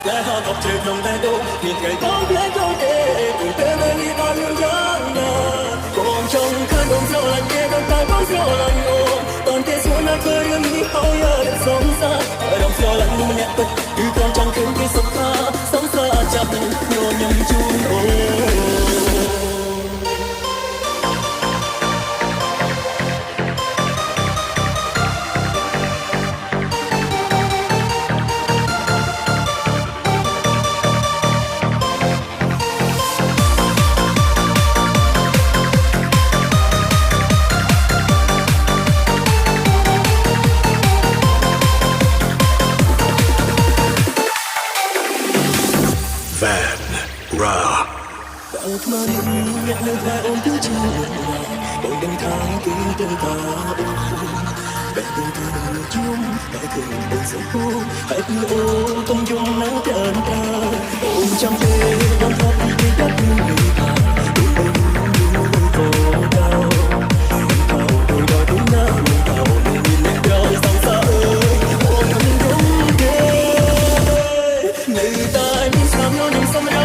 Lẽ họ gặp trời lòng tay đâu nhìn ngày bóng lẽ đâu để từ tên lên đi bao nhiêu tháng ngày còn trong cơn đông gió lạnh kia đông tay bóng gió lạnh ô toàn thế xuống nơi khơi đơn nghĩ hối ở đất sống xa ở đông gió lạnh nu nhẹ bật từ con trong cơn kia sống xa chập nhô nhầm chun ô Ước mơ nhẹ nơi vai ôm thứ chưa bầu đêm tháng ký tên ta bé tên ta đừng chung hãy thường bên giấc mơ hãy cứ ôm tung dung nắng tràn ta ôm trong đêm đón thắp đi các người ta đừng bên những nơi khổ đau thao đôi đôi đúng na mình thao mình nhìn lên trời sóng xa ơi ôm mình đúng ghê người ta đi sao nhau nhưng sao ra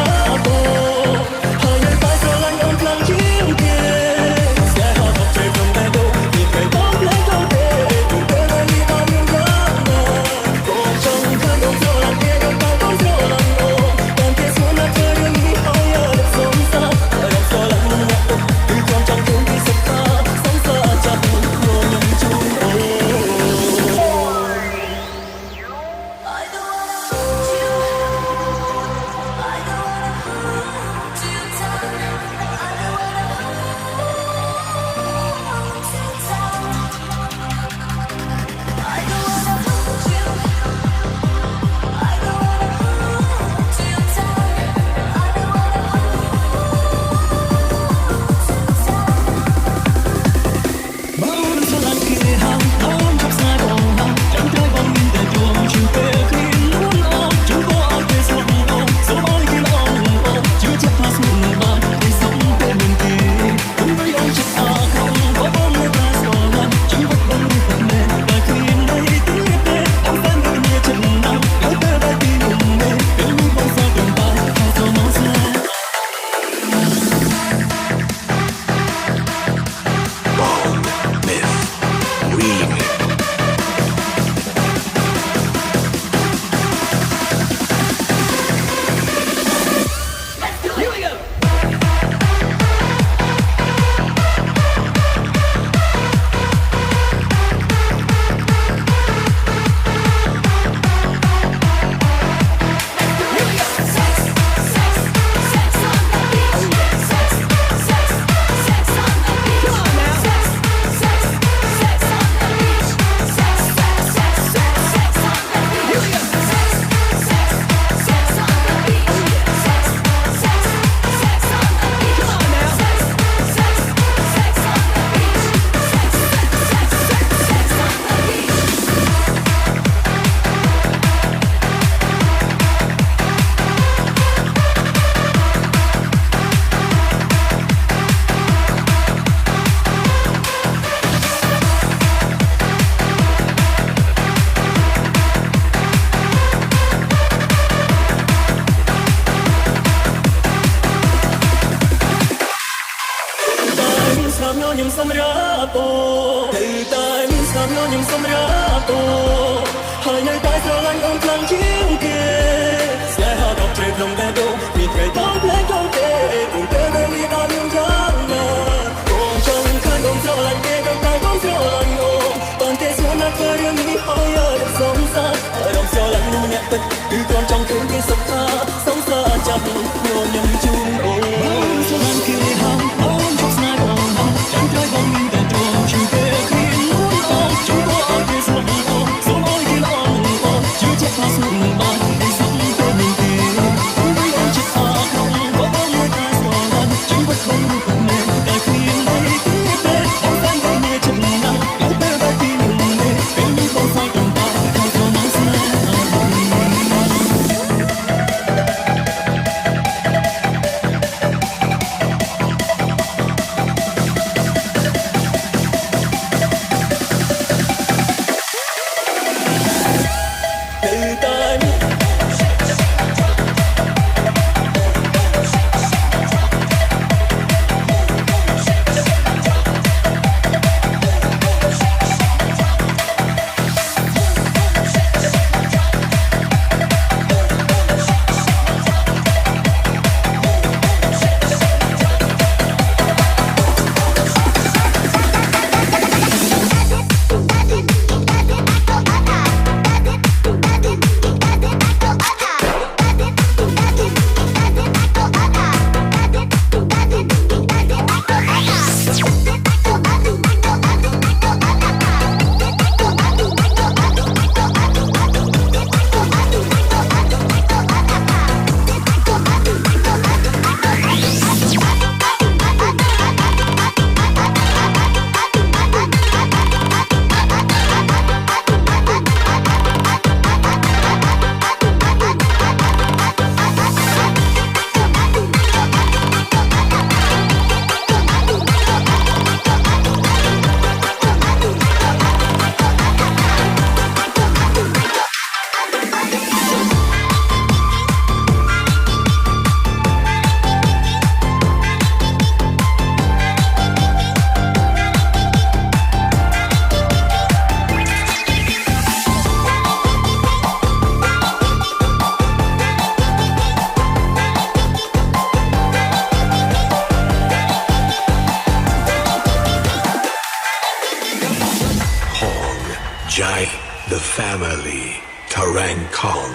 the family Tarang Kong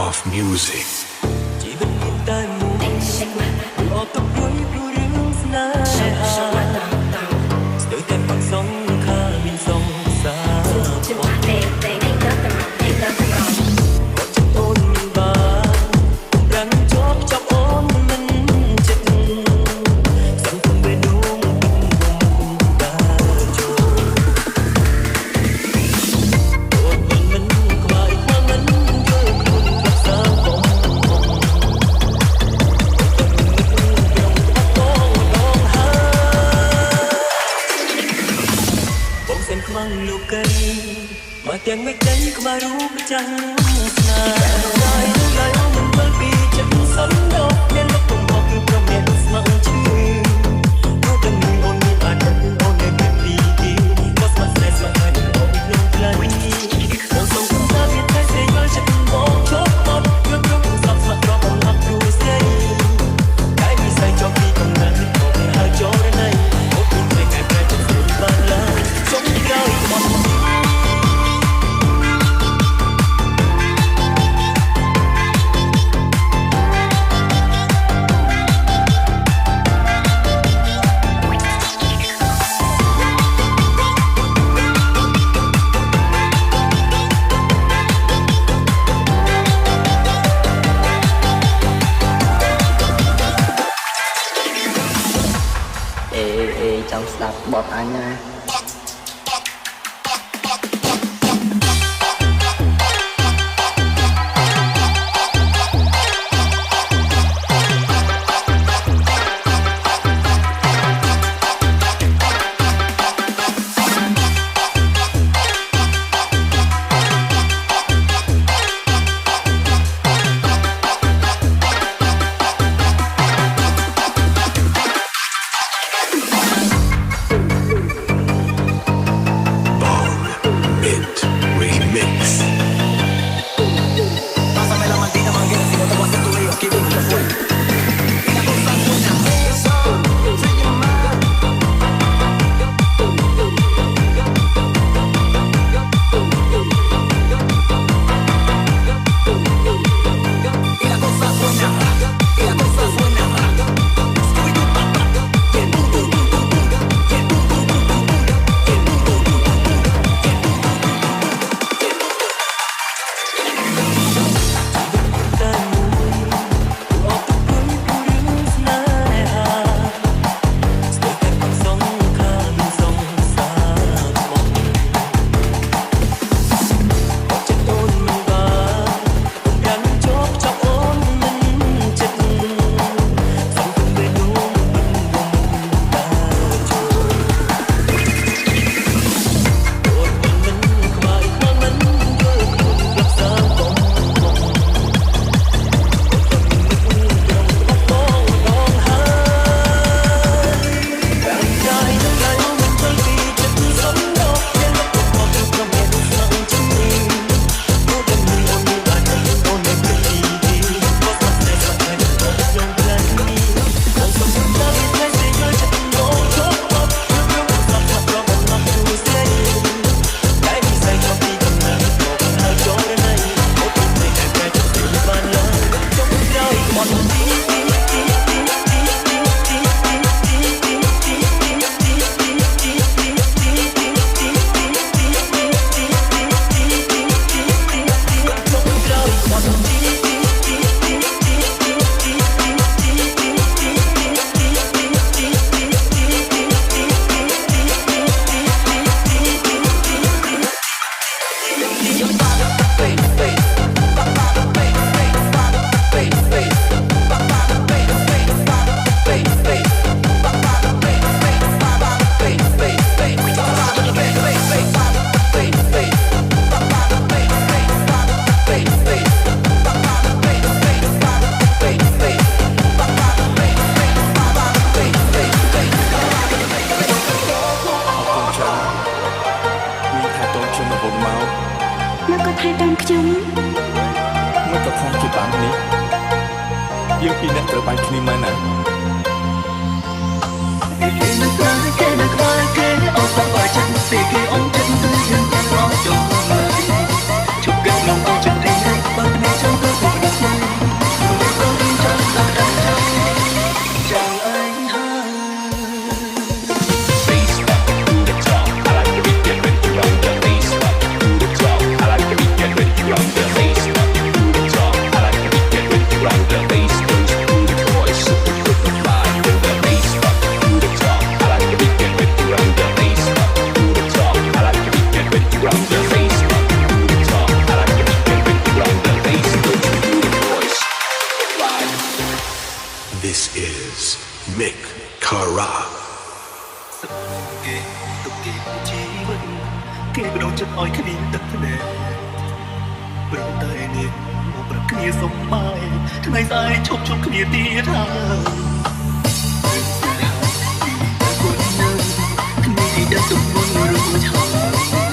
of music ជីវិតមានតែមួយអត់ទៅព្រួយព្រួយរឿងស្នេហាស្ទើរតែបាត់សងខាមានសងសាចាំបាត់ទេតែនេះដល់តែមកទេដល់តែមកចិត្តអូនមានបានប្រាំងជាប់ចាប់អូនមិនចិត្តសង្ឃឹមពេលនោះដើរចូលអូនមិនខ្វាយខ្វាមិនយល់ខ្លួនรักษาបងខ្មាំងលោកកៃមកទាំងមេឃដីក្បាលរូបចាំងស្នាហើយហើយមិនមើលពីចិត្តសិនដល់មានលោកកំបោកគឺប្រមេស្មងជឿមកទាំងអូនមានអាចអូននៅពីទីក៏ស្មាត់ស្នេហ៍ស្មាត់ហើយអូនក្នុងផ្លូវបងសុំគុំថាមានតែស្រីយល់ចិត្តបងជប់អត់គឺព្រមស្លាប់ស្លាប់រកអូនអត់គ្រូស្រីតែមានស្រីចង់ពីកំណត់អូនហើយចូលនៅអូនមានតែកែប្រែចិត្តស្រីបានឡើយសុំក្រោយមកចង់ស្ដាប់បទអញណាយើងពីរអ្នកត្រូវបាញ់គ្នាមែនណាគេនឹងខ្លាចគេនឹងខ្លាចគេអត់សប្បាយចិត្តពីគេអត់ចិត្តទៅយើងតែរកចូល This is Mick Kara. គេទុកគេជីវិតគេបដូរចិត្តឲ្យគ្នាទឹកភ្នែកព្រោះតែនាងមកប្រគ្នាសំបាយថ្ងៃស្អែកឈប់ជុំគ្នាទៀតហើយគុណនៅគ្នាដែលទំនុនរឿងឆោ